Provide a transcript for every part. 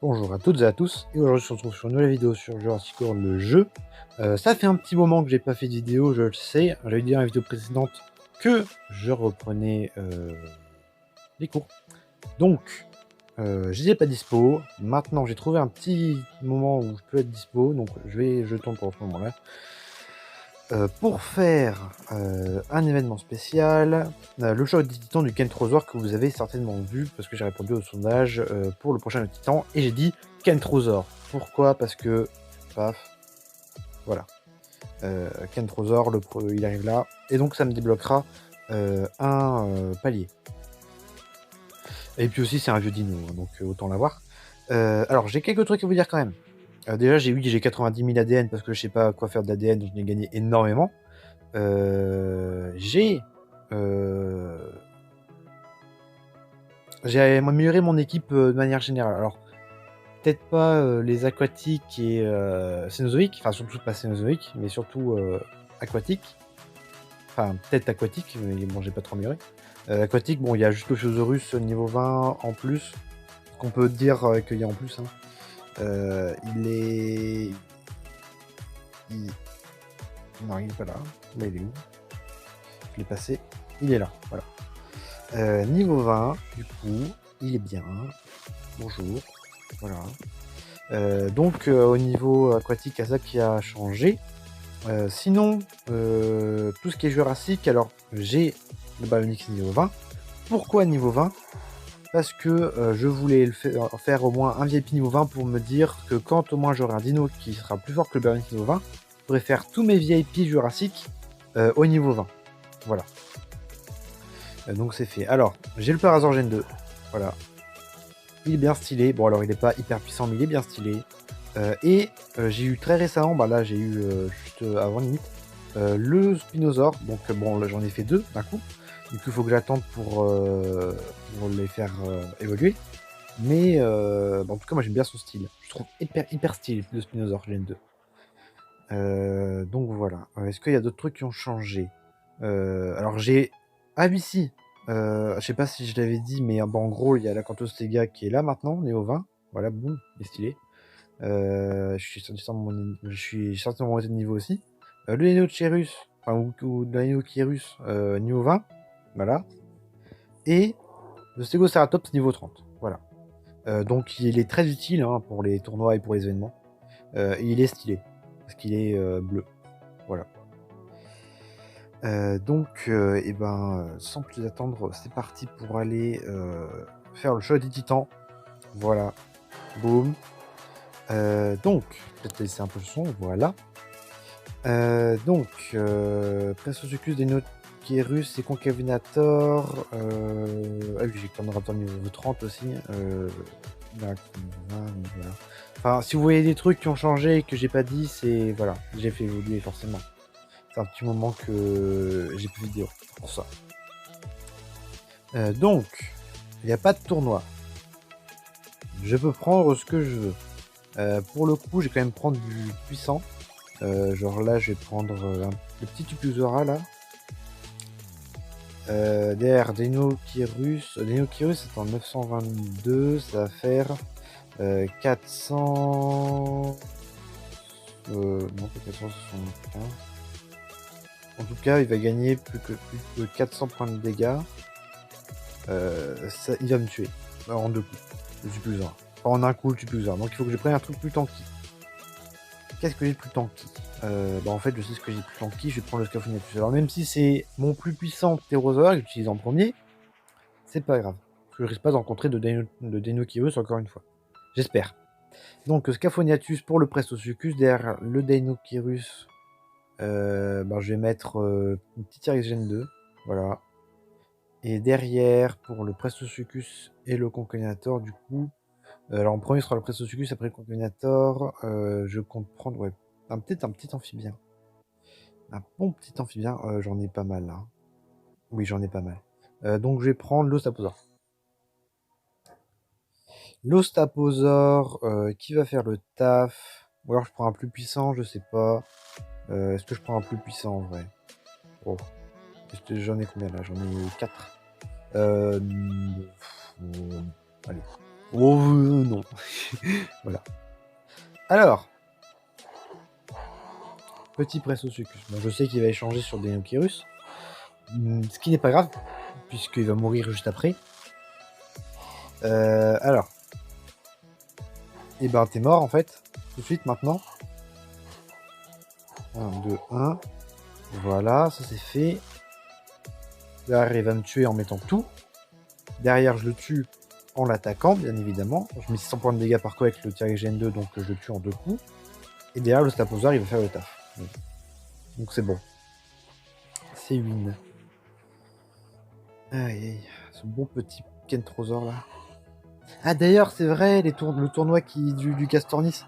Bonjour à toutes et à tous, et aujourd'hui on se retrouve sur une nouvelle vidéo sur Jurassic World le jeu. Ça fait un petit moment que j'ai pas fait de vidéo, je le sais. J'avais dit dans la vidéo précédente que je reprenais les cours. Donc, je n'étais pas dispo. Maintenant, j'ai trouvé un petit moment où je peux être dispo, donc je tourne pour ce moment-là. Pour faire un événement spécial, le show des titans du Kentrosaur que vous avez certainement vu parce que j'ai répondu au sondage pour le prochain titan et j'ai dit Kentrosaur. Pourquoi? Parce que paf, voilà. Kentrosaur, il arrive là et donc ça me débloquera un palier. Et puis aussi c'est un vieux dino, hein, donc autant l'avoir. Alors j'ai quelques trucs à vous dire quand même. Déjà j'ai 90 000 ADN parce que je sais pas quoi faire de l'ADN, donc je n'ai gagné énormément. J'ai amélioré mon équipe de manière générale. Alors, peut-être pas les aquatiques et cénozoïques, enfin surtout pas cénozoïques, mais surtout aquatiques. Enfin, peut-être aquatiques, mais bon, j'ai pas trop amélioré. Aquatique, bon, il y a juste le Physaurus niveau 20 en plus. Qu'on peut dire qu'il y a en plus. Hein. Il est. Non, il est pas là. Là, il est où? Je l'ai passé. Il est là, voilà. Niveau 20, du coup, il est bien. Bonjour. Voilà. Donc, au niveau aquatique, il y a ça qui a changé. Sinon, tout ce qui est jurassique, alors j'ai le Baryonyx niveau 20. Pourquoi niveau 20? Parce que je voulais faire au moins un VIP niveau 20 pour me dire que quand au moins j'aurai un dino qui sera plus fort que le Baryonyx niveau 20, je pourrais faire tous mes VIP jurassiques au niveau 20. Voilà. Donc c'est fait. Alors, j'ai le Parasaur Gen 2. Voilà. Il est bien stylé. Bon, alors il n'est pas hyper puissant, mais il est bien stylé. Et j'ai eu très récemment, bah là j'ai eu juste avant limite, le Spinosaur. Donc bon, là j'en ai fait deux d'un coup. Du coup, il faut que j'attende pour les faire évoluer. Mais bon, en tout cas, moi j'aime bien son style. Je trouve hyper stylé le Spinosaur Gen 2. Donc voilà. Est-ce qu'il y a d'autres trucs qui ont changé? Alors j'ai. Ah oui, si. Je sais pas si je l'avais dit, mais bon, en gros, il y a la Cantostega qui est là maintenant, Néo 20. Voilà, boum, il est stylé. Je suis certainement monté de niveau aussi. Le Nenochirus, enfin, ou le Nenochirus niveau 20. Voilà. Et le Stegoceratops niveau 30. Voilà. Donc il est très utile hein, pour les tournois et pour les événements. Et il est stylé. Parce qu'il est bleu. Voilà. Donc, sans plus attendre, c'est parti pour aller faire le show des titans. Voilà. Boum. Donc, peut-être laisser un peu le son, voilà. Prestosuchus, Deinocheirus et Concavenator. Ah oui, j'ai Carnorator niveau 30 aussi. Voilà. Enfin, si vous voyez des trucs qui ont changé et que j'ai pas dit, c'est. Voilà, j'ai fait évoluer forcément. C'est un petit moment que j'ai plus de vidéo pour ça. Donc, il n'y a pas de tournoi. Je peux prendre ce que je veux. Pour le coup, je vais quand même prendre du puissant. Genre là, je vais prendre le petit Tupusora là. Derrière Deinocheirus. Deinocheirus c'est en 922, ça va faire 400. Non, pas 475. En tout cas, il va gagner plus de 400 points de dégâts. Il va me tuer. En deux coups. Le Tupusora. Pas en un coup le Tupusora. Donc il faut que je prenne un truc plus tanky. Qu'est-ce que j'ai de plus tanky? En fait, je sais ce que j'ai de plus tanky, je vais prendre le Scaphognathus. Alors, même si c'est mon plus puissant Pterosaure que j'utilise en premier, c'est pas grave. Parce que je risque pas de rencontrer de Deinocheirus encore une fois. J'espère. Donc, Scaphognathus pour le Prestosuchus. Derrière le Deinocheirus, je vais mettre une petite Iris Gen 2. Voilà. Et derrière, pour le Prestosuchus et le Concavenator, du coup. Alors, en premier, ce sera le Prestosuchus, après le Concavenator. Je compte prendre, ouais. Peut-être un petit amphibien. Un bon petit amphibien. J'en ai pas mal là. Oui, j'en ai pas mal. Donc je vais prendre l'Ostaposaure. L'Ostaposaure qui va faire le taf. Ou alors je prends un plus puissant, je sais pas. Est-ce que je prends un plus puissant en vrai? Oh. J'en ai combien là? J'en ai 4. Allez. Oh non. Voilà. Alors, petit Pressosuchus. Bon, je sais qu'il va échanger sur des Nokirus. Ce qui n'est pas grave, puisqu'il va mourir juste après. Alors. Et ben, t'es mort en fait. Tout de suite maintenant. 1, 2, 1. Voilà, ça c'est fait. Derrière, il va me tuer en mettant tout. Derrière, je le tue en l'attaquant, bien évidemment. Je mets 600 points de dégâts par coup avec le T-Rex Gen 2, donc je le tue en 2 coups. Et derrière, le Staposaur, il va faire le taf. Donc c'est bon. C'est win. Aïe, aïe. Ce bon petit Kentrosaur là. Ah d'ailleurs, c'est vrai, le tournoi du Castornis.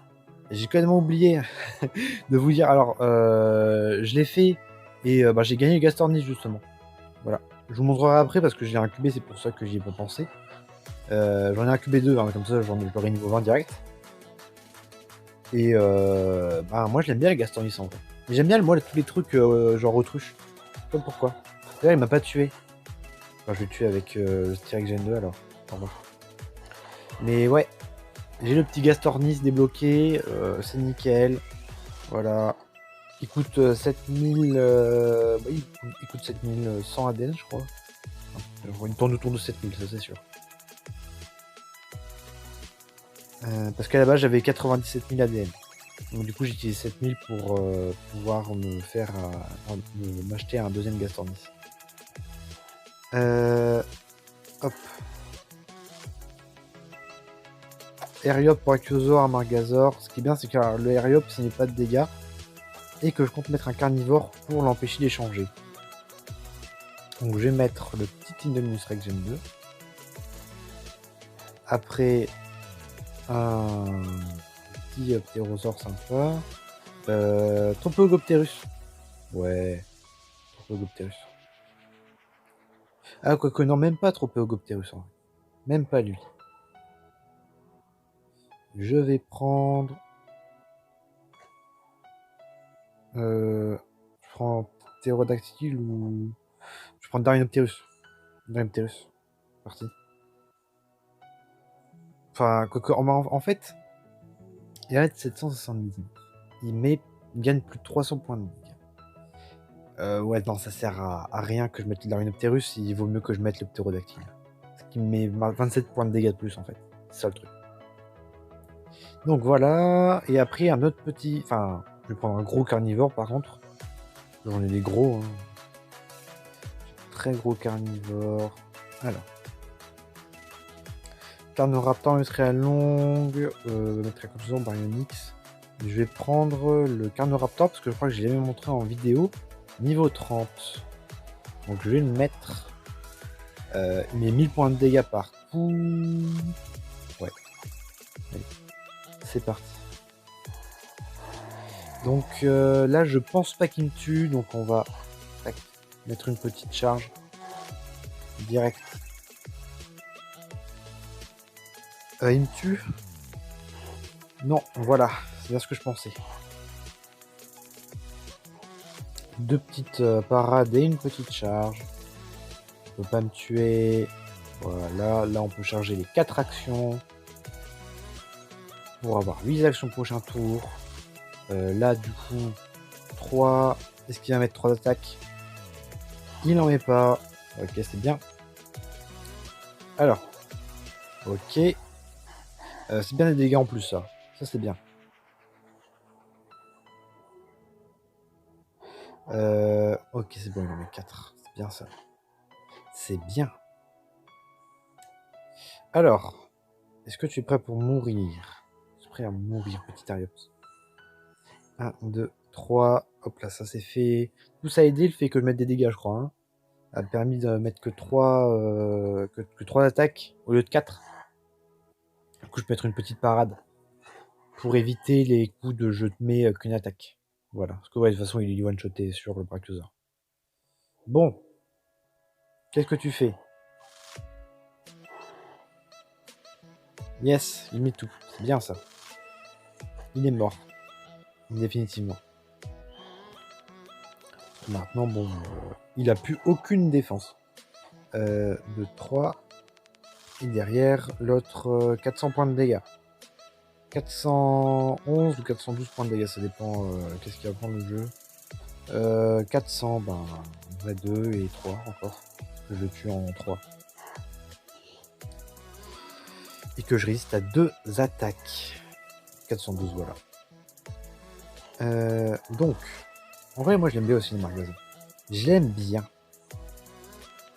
J'ai complètement oublié de vous dire. Alors, je l'ai fait et j'ai gagné le Castornis justement. Voilà. Je vous montrerai après parce que j'ai un QB, c'est pour ça que j'y ai pas pensé. J'en ai un QB2, hein, comme ça je l'aurai niveau 20 direct. Et moi je l'aime bien le Gastornis en vrai. Mais j'aime bien moi tous les trucs genre autruche. Je sais pas pourquoi. D'ailleurs il m'a pas tué. Enfin je l'ai tué avec le T-Rex Gen 2 alors. Pardon. Mais ouais. J'ai le petit Gastornis débloqué. C'est nickel. Voilà. Il coûte 7000. Il coûte 7100 ADN je crois. Il tourne autour de 7000, ça c'est sûr. Parce qu'à la base j'avais 97 000 ADN. Donc du coup j'ai utilisé 7000 pour pouvoir me faire m'acheter un deuxième Gastornis. Hop. Heriop, Brachiosaur, Amargazor. Ce qui est bien c'est que le Heriop ce n'est pas de dégâts. Et que je compte mettre un carnivore pour l'empêcher d'échanger. Donc je vais mettre le petit Indominus Rex Gen 2. Après un petit Pterosaure sympa. Tropogopterus. Ouais. Tropogopterus. Ah, quoique, non, même pas Tropogopterus. Hein. Même pas lui. Je vais prendre. Je prends Pterodactyle ou. Je prends Darynopterus. Darynopterus. Parti. Enfin, quoique, en fait, il arrête 770. Il gagne plus de 300 points de dégâts. Ouais, non, ça sert à rien que je mette le Darynopterus. Il vaut mieux que je mette le Pterodactyle. Ce qui me met 27 points de dégâts de plus, en fait. C'est ça le truc. Donc voilà. Et après, un autre petit. Enfin, je vais prendre un gros carnivore par contre. J'en ai des gros. Hein. Très gros carnivore. Alors. Carnoraptor, Metria longue. Metria composant, Baryonyx. Je vais prendre le Carnoraptor parce que je crois que je l'ai même montré en vidéo. Niveau 30. Donc je vais le mettre. Il met 1000 points de dégâts par coup. Ouais. Allez. C'est parti. Donc là, je pense pas qu'il me tue, donc on va mettre une petite charge direct. Il me tue? Non, voilà, c'est bien ce que je pensais. Deux petites parades et une petite charge. Il peut pas me tuer. Voilà, là on peut charger les 4 actions. Pour avoir 8 actions prochain tour. Là du coup 3. Est-ce qu'il va mettre 3 attaques? Il n'en met pas. Ok, c'est bien. Alors. Ok. C'est bien des dégâts en plus ça. Ça c'est bien. Ok, c'est bon, il en met 4. C'est bien ça. C'est bien. Alors. Est-ce que tu es prêt pour mourir? Je suis prêt à mourir, petit Ariops. 1, 2, 3. Hop là, ça c'est fait. Tout ça a aidé le fait que je mette des dégâts, je crois. Hein. A permis de mettre que 3, que 3 attaques au lieu de 4. Du coup, je peux mettre une petite parade pour éviter les coups de je te mets qu'une attaque. Voilà. Parce que ouais, de toute façon, il est one-shoté sur le Brachiosaur. Bon. Qu'est-ce que tu fais? Yes, il met tout. C'est bien ça. Il est mort. Définitivement. Maintenant, bon, il a plus aucune défense. 2, 3. Et derrière, l'autre 400 points de dégâts. 411 ou 412 points de dégâts, ça dépend qu'est-ce qu'il va prendre le jeu. 400, ben, en vrai 2 et 3 encore. Que je tue en 3. Et que je résiste à 2 attaques. 412, voilà. Donc, en vrai, moi je l'aime bien aussi, le Margazin. Je l'aime bien.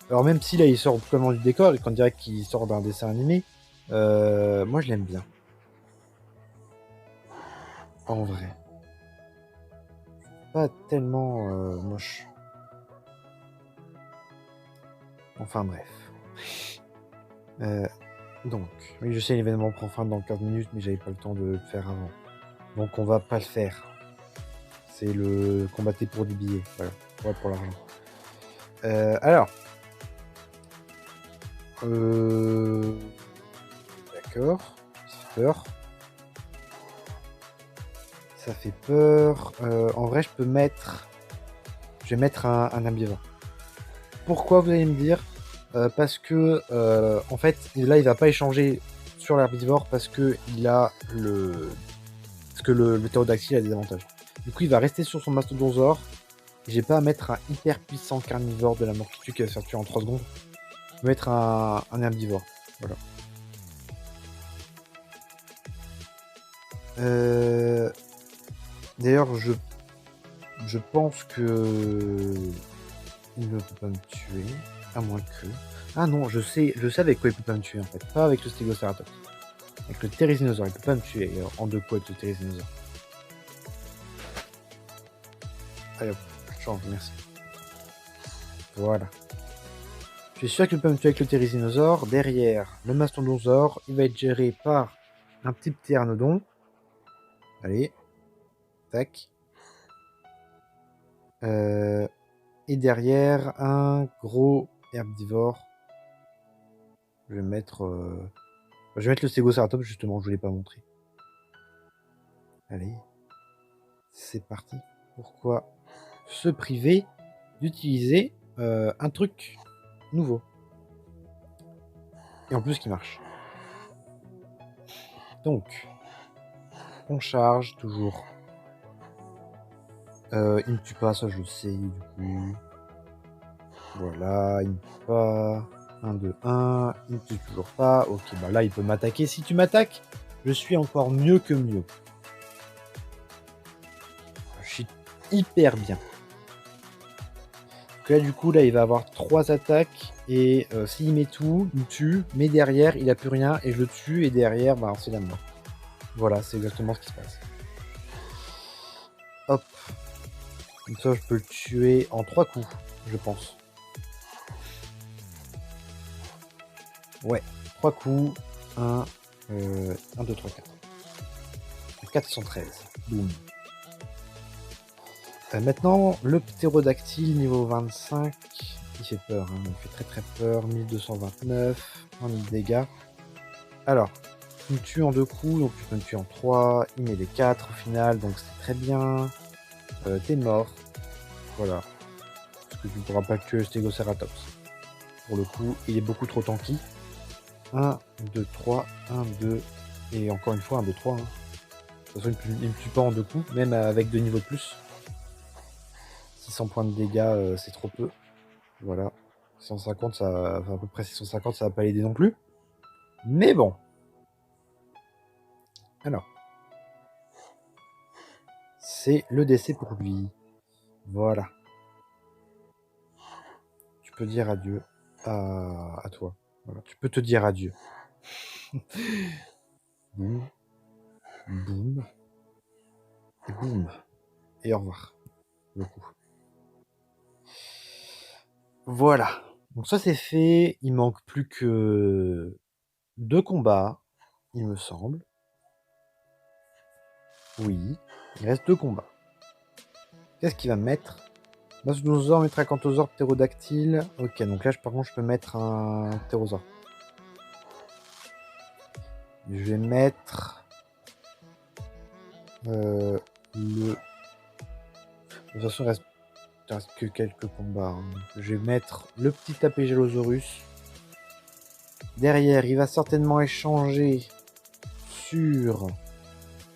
Alors même si là il sort totalement du décor et qu'on dirait qu'il sort d'un dessin animé, moi je l'aime bien. En vrai. Pas tellement moche. Enfin bref. Donc, oui je sais l'événement prend fin dans 15 minutes mais j'avais pas le temps de le faire avant. Donc on va pas le faire. C'est le combattre pour du billet. Voilà. Ouais, pour l'argent. Alors. D'accord. Ça fait peur. Ça fait peur. En vrai, je peux mettre... Je vais mettre un herbivore. Pourquoi, vous allez me dire parce que, en fait, là, il va pas échanger sur l'herbivore parce que il a le... Parce que le ptérodactyle a des avantages. Du coup, il va rester sur son mastodonsaure. J'ai pas à mettre un hyper puissant carnivore de la mort qui tue qui va se faire tuer en 3 secondes. Je vais mettre un herbivore. Voilà. D'ailleurs, je pense que il ne peut pas me tuer, à moins que... Ah non, je sais avec quoi il peut pas me tuer en fait, pas avec le Stegoceratops. Avec le Therizinosaure, il peut pas me tuer en 2 coups avec le Therizinosaure. Allez hop, je change, merci. Voilà. Je suis sûr qu'il peut pas me tuer avec le Therizinosaure. Derrière, le Mastodonsaure, il va être géré par un petit Pteranodon. Allez. Tac. Et derrière, un gros herbivore. Je vais mettre le Stegoceratops, justement, je ne l'ai pas montré. Allez. C'est parti. Pourquoi se priver d'utiliser un truc nouveau? Et en plus qui marche. Donc, on charge toujours. Il me tue pas, ça je le sais du coup. Voilà, il me tue pas. 1, 2, 1. Il me tue toujours pas. Ok, bah là il peut m'attaquer. Si tu m'attaques, je suis encore mieux que mieux. Je suis hyper bien. Donc là du coup, là il va avoir 3 attaques. Et s'il met tout, il me tue. Mais derrière, il a plus rien. Et je le tue. Et derrière, bah, c'est la mort. Voilà, c'est exactement ce qui se passe. Hop. Comme ça, je peux le tuer en 3 coups, je pense. Ouais, 3 coups. 1, 2, 3, 4. 413. Boum. Maintenant, le ptérodactyle niveau 25. Il fait peur, hein. Il fait très très peur. 1229. 1000 dégâts. Alors, il me tue en 2 coups, donc tu peux me tuer en 3. Il met les 4 au final, donc c'est très bien. T'es mort. Voilà. Parce que tu ne pourras pas tuer le Stegoceratops. Pour le coup, il est beaucoup trop tanky. 1, 2, 3, 1, 2, et encore une fois 1, 2, 3. Hein. De toute façon, il ne me tue pas en 2 coups, même avec 2 niveaux de plus. 600 points de dégâts, c'est trop peu. Voilà. 650, ça, enfin, à peu près 650, ça va pas l'aider non plus. Mais bon. Alors. C'est le décès pour lui. Voilà. Tu peux dire adieu à toi. Voilà. Tu peux te dire adieu. Boum. Boum. Et boum. Et au revoir. Le coup. Voilà. Donc ça c'est fait. Il manque plus que 2 combats, il me semble. Oui. Il reste 2 combats. Qu'est-ce qu'il va me mettre? Mastodonsaure, Métracanthosaure, Ptérodactyle. Ok, donc là par contre je peux mettre un Ptérosaure. Je vais mettre le... De toute façon, il reste que quelques combats. Hein. Je vais mettre le petit Apégelosaurus. Derrière, il va certainement échanger sur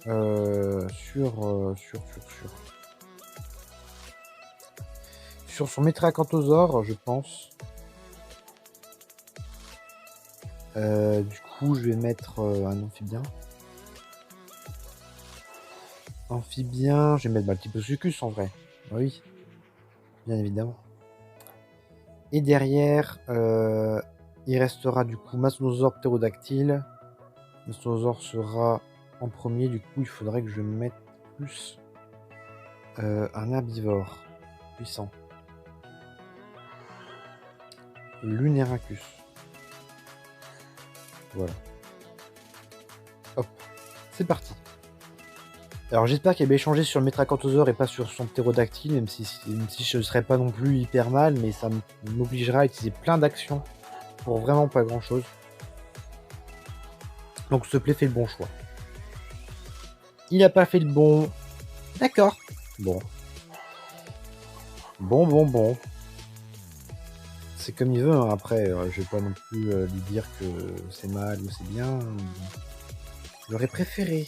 son Métracanthosaure, je pense. Du coup, je vais mettre un amphibien. Je vais mettre le Diplodocus en vrai. Oui, bien évidemment. Et derrière, il restera du coup Mastodonsaure ptérodactyle. Mastodonsaure sera en premier, du coup il faudrait que je mette plus un herbivore puissant. Luneracus. Voilà. Hop, c'est parti. Alors j'espère qu'il va échanger sur le Métracanthosaure et pas sur son ptérodactyle, même si je ne serais pas non plus hyper mal, mais ça m'obligera à utiliser plein d'actions pour vraiment pas grand chose. Donc ce play fait le bon choix. Il a pas fait le bon. D'accord. Bon. Bon. C'est comme il veut, hein. Après, je vais pas non plus lui dire que c'est mal ou c'est bien. J'aurais préféré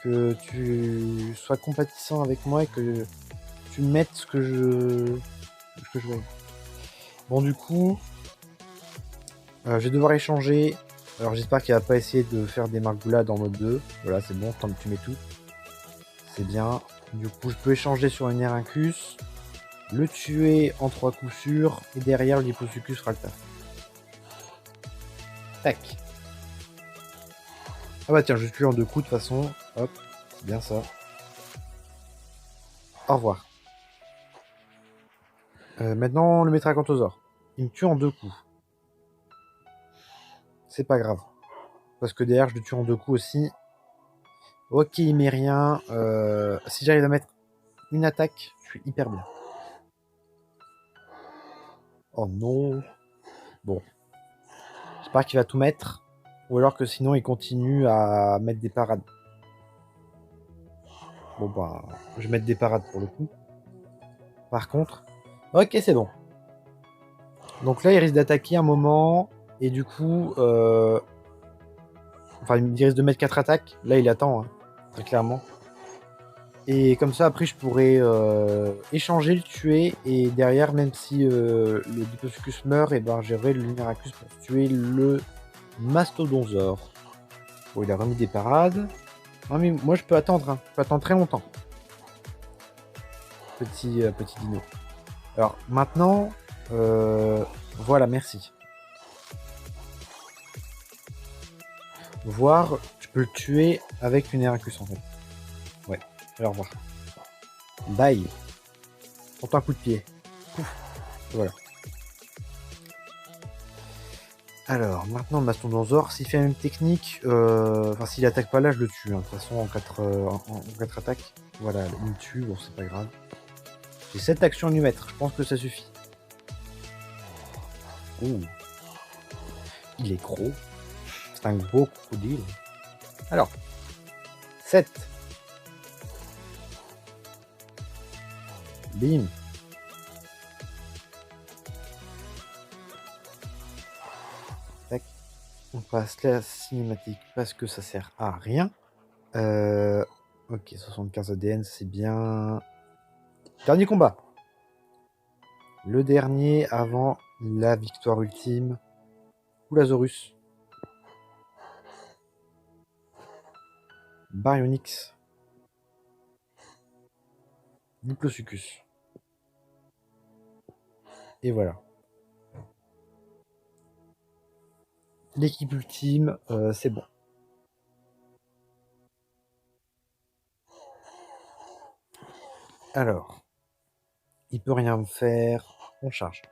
que tu sois compatissant avec moi et que tu mettes ce que je veux. Bon, du coup, je vais devoir échanger. Alors, j'espère qu'il va pas essayer de faire des margoulades en mode 2. Voilà, c'est bon, tant que tu mets tout. C'est bien. Du coup, je peux échanger sur une Neracus, le tuer en 3 coups sûrs, et derrière, le Diplodocus fera le taf. Tac. Ah bah tiens, je tue en 2 coups de toute façon. Hop, c'est bien ça. Au revoir. Maintenant, le Métracanthosaure. Il me tue en 2 coups. C'est pas grave. Parce que derrière, je le tue en 2 coups aussi. Ok, il met rien. Si j'arrive à mettre une attaque, je suis hyper bien. Oh non. Bon. J'espère qu'il va tout mettre. Ou alors que sinon, il continue à mettre des parades. Bon bah, je vais mettre des parades pour le coup. Par contre... Ok, c'est bon. Donc là, il risque d'attaquer un moment. Et du coup... Enfin, il risque de mettre 4 attaques. Là, il attend, hein, très clairement. Et comme ça, après, je pourrais échanger, le tuer. Et derrière, même si le Diplodocus meurt, et ben, j'aurai le Luneracus pour tuer le Mastodonsaure. Bon, il a remis des parades. Non, mais moi, je peux attendre. Hein. Je peux attendre très longtemps. Petit dino. Alors, maintenant... voilà, merci. Voir, je peux le tuer avec une Heracus en fait. Ouais, au revoir. Bye. Prends un coup de pied. Pouf. Voilà. Alors, maintenant, le Mastodonsaure, s'il fait la même technique, enfin, s'il attaque pas là, je le tue. Hein. De toute façon, en 4 attaques. Voilà, il me tue, bon, c'est pas grave. J'ai 7 actions à lui mettre, je pense que ça suffit. Ouh. Il est gros. C'est un gros crocodile. Alors, 7. Bim. Tac. On passe la cinématique parce que ça sert à rien. Ok, 75 ADN, c'est bien. Dernier combat. Le dernier avant la victoire ultime. Oulasaurus. Baryonyx. Diplodocus. Et voilà. L'équipe ultime, c'est bon. Alors, il peut rien me faire. On charge.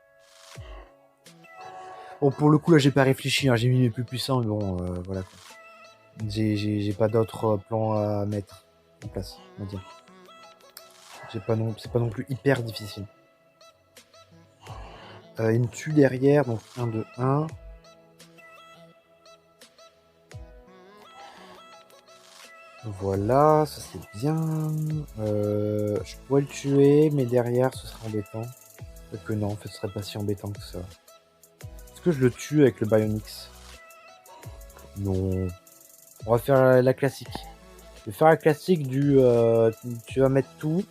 Bon, pour le coup, là, j'ai pas réfléchi. Hein. J'ai mis les plus puissants, mais bon, voilà. J'ai pas d'autres plans à mettre en place, on va dire. C'est pas non plus hyper difficile. Il me tue derrière, donc 1, 2, 1. Voilà, ça c'est bien. Je pourrais le tuer, mais derrière ce serait embêtant. Que non, en fait ce serait pas si embêtant que ça. Est-ce que je le tue avec le Baryonyx? Non. On va faire la classique. Je vais faire la classique du... tu vas mettre tout.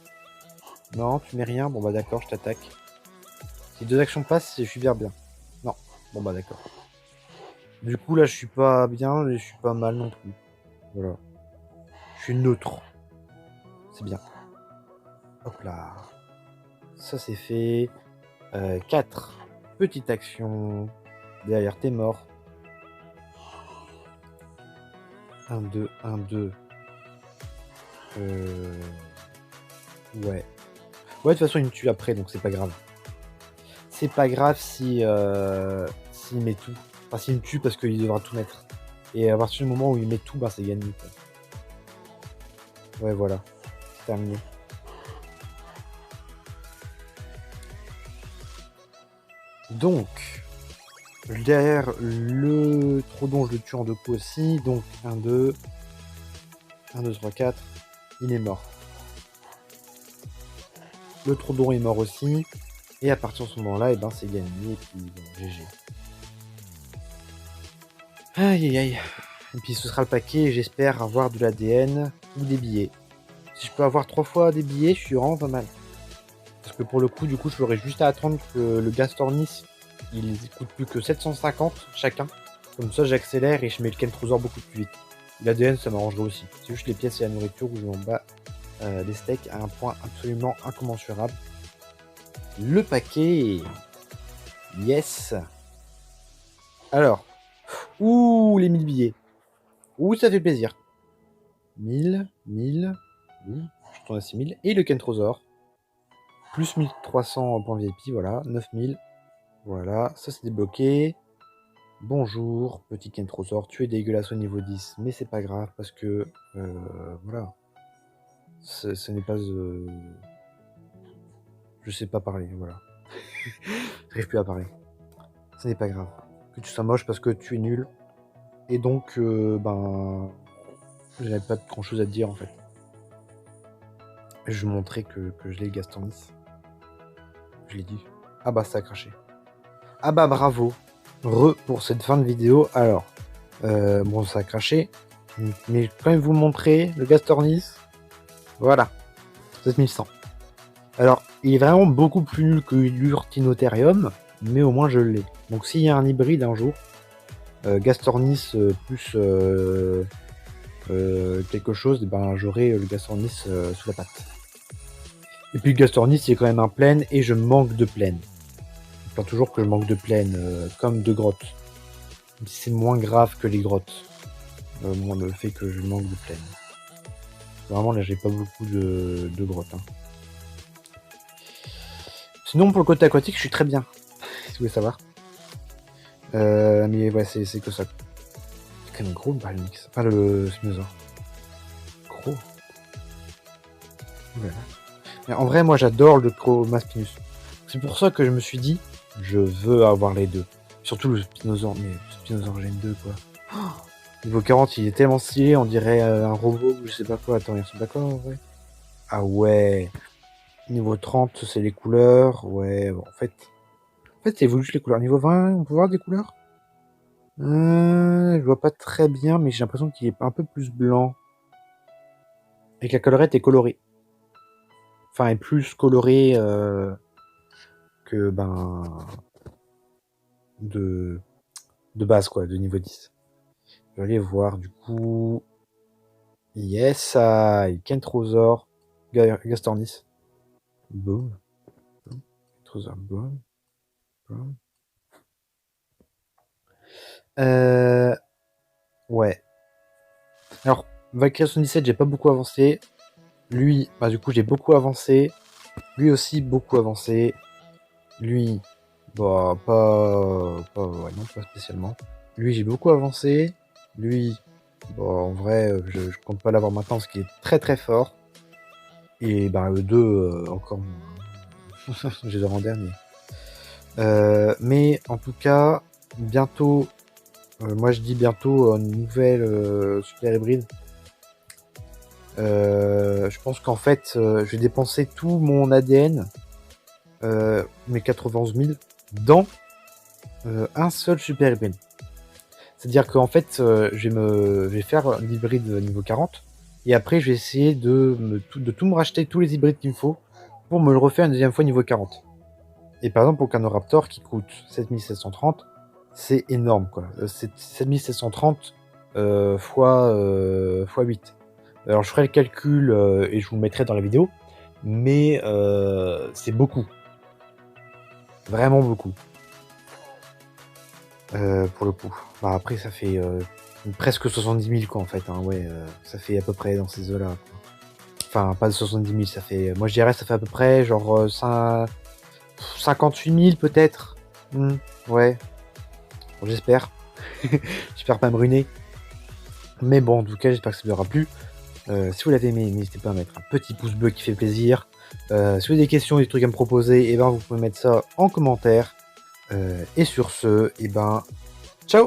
Non, tu mets rien. Bon bah d'accord, je t'attaque. Si 2 actions passent, je suis bien. Non. Bon bah d'accord. Du coup là, je suis pas bien, mais je suis pas mal non plus. Voilà. Je suis neutre. C'est bien. Hop là. Ça c'est fait. 4. Petite action. Derrière, t'es mort. 1, 2, 1, 2. Ouais. Ouais, de toute façon, il me tue après, donc c'est pas grave. C'est pas grave si s'il met tout. Enfin, s'il me tue parce qu'il devra tout mettre. Et à partir du moment où il met tout, bah c'est gagné. Quoi. Ouais, voilà. C'est terminé. Donc, derrière le Troodon, je le tue en 2 coups aussi. Donc, 1, 2. 1, 2, 3, 4. Il est mort. Le Troodon est mort aussi. Et à partir de ce moment-là, et ben, c'est gagné. Et puis, bon, GG. Aïe, aïe, aïe. Et puis, ce sera le paquet. J'espère avoir de l'ADN ou des billets. Si je peux avoir 3 fois des billets, je suis vraiment pas mal. Parce que pour le coup, du coup, je ferais juste à attendre que le Gastornis, il coûte plus que 750 chacun. Comme ça, j'accélère et je mets le Kentrosaur beaucoup plus vite. L'ADN, ça m'arrangerait aussi. C'est juste les pièces et la nourriture où je m'en bats les steaks à un point absolument incommensurable. Le paquet. Yes. Alors. Ouh, les 1000 billets. Ouh, ça fait plaisir. 1000. Oui, je tourne à 6000. Et le Kentrosaur. Plus 1300 points VIP, voilà. 9000. Voilà, ça c'est débloqué. Bonjour, petit Kentrosaur, tu es dégueulasse au niveau 10, mais c'est pas grave parce que, voilà, ce n'est pas... je sais pas parler, voilà. J'arrive plus à parler. Ce n'est pas grave. Que tu sois moche parce que tu es nul. Et donc, ben... j'avais pas grand chose à te dire en fait. Je montrais que je l'ai Gastornis. Je l'ai dit. Ah bah ça a craché. Ah bah bravo. Pour cette fin de vidéo. Alors, bon ça a craché. Mais quand même vous montrer le Gastornis. Voilà. 7100. Alors, il est vraiment beaucoup plus nul que l'Urtinotherium, mais au moins je l'ai. Donc s'il y a un hybride un jour, Gastornis plus quelque chose, ben j'aurai le Gastornis sous la patte. Et puis Gastornis c'est quand même un plaine et je manque de plaine. Je pense toujours que je manque de plaine, comme de grottes. C'est moins grave que les grottes. Moi, le fait que je manque de plaine. Vraiment là j'ai pas beaucoup de grottes. Hein. Sinon pour le côté aquatique je suis très bien. Si vous voulez savoir. Mais ouais c'est que ça. C'est quand même gros le Baryonyx. Enfin le Spinosaur. Gros. Voilà. Mais en vrai moi j'adore le Chromaspinus. C'est pour ça que je me suis dit je veux avoir les deux. Surtout le Spinosaur. Mais le Spinosaur Gen 2 quoi. Oh, niveau 40 il est tellement stylé, on dirait un robot ou je sais pas quoi. Attends, ils sont d'accord en vrai. Ah ouais. Niveau 30 c'est les couleurs. Ouais bon, en fait c'est juste les couleurs. Niveau 20 on peut voir des couleurs. Je vois pas très bien, mais j'ai l'impression qu'il est un peu plus blanc. Et que la collerette est colorée. Enfin, est plus colorée que, ben... de base, quoi, de niveau 10. Je vais aller voir, du coup... Yes, Kentrosaur, Gastornis. Boom. Kentrosaur, boom. Boom. Ouais. Alors, Valkyrie 77, j'ai pas beaucoup avancé. Lui, bah du coup, j'ai beaucoup avancé. Lui aussi, beaucoup avancé. Lui, bah ouais, non, pas spécialement. Lui, j'ai beaucoup avancé. Lui, bah en vrai, je compte pas l'avoir maintenant parce qu'il est très très fort. Et bah le 2, encore je les aurai en dernier. Mais en tout cas, bientôt, moi je dis bientôt une nouvelle super hybride. Je pense qu'en fait, je vais dépenser tout mon ADN, mes 91 000, dans un seul super hybride. C'est-à-dire qu'en fait, je vais faire l'hybride niveau 40 et après je vais essayer de tout me racheter, tous les hybrides qu'il me faut pour me le refaire une deuxième fois niveau 40. Et par exemple, pour Canoraptor qui coûte 7730, c'est énorme, quoi. C'est 7730 fois 8. Alors je ferai le calcul et je vous le mettrai dans la vidéo, mais c'est beaucoup. Vraiment beaucoup. Pour le coup. Bah, après ça fait presque 70 000 quoi en fait, hein, ouais, ça fait à peu près dans ces eaux-là, quoi. Enfin, pas de 70 000, ça fait... Moi je dirais ça fait à peu près genre 58 000 peut-être. Ouais, bon, j'espère. J'espère pas me ruiner. Mais bon, en tout cas, j'espère que ça ne vous aura plu. Si vous l'avez aimé, n'hésitez pas à mettre un petit pouce bleu qui fait plaisir. Si vous avez des questions, des trucs à me proposer, et ben vous pouvez mettre ça en commentaire. Et sur ce, et ben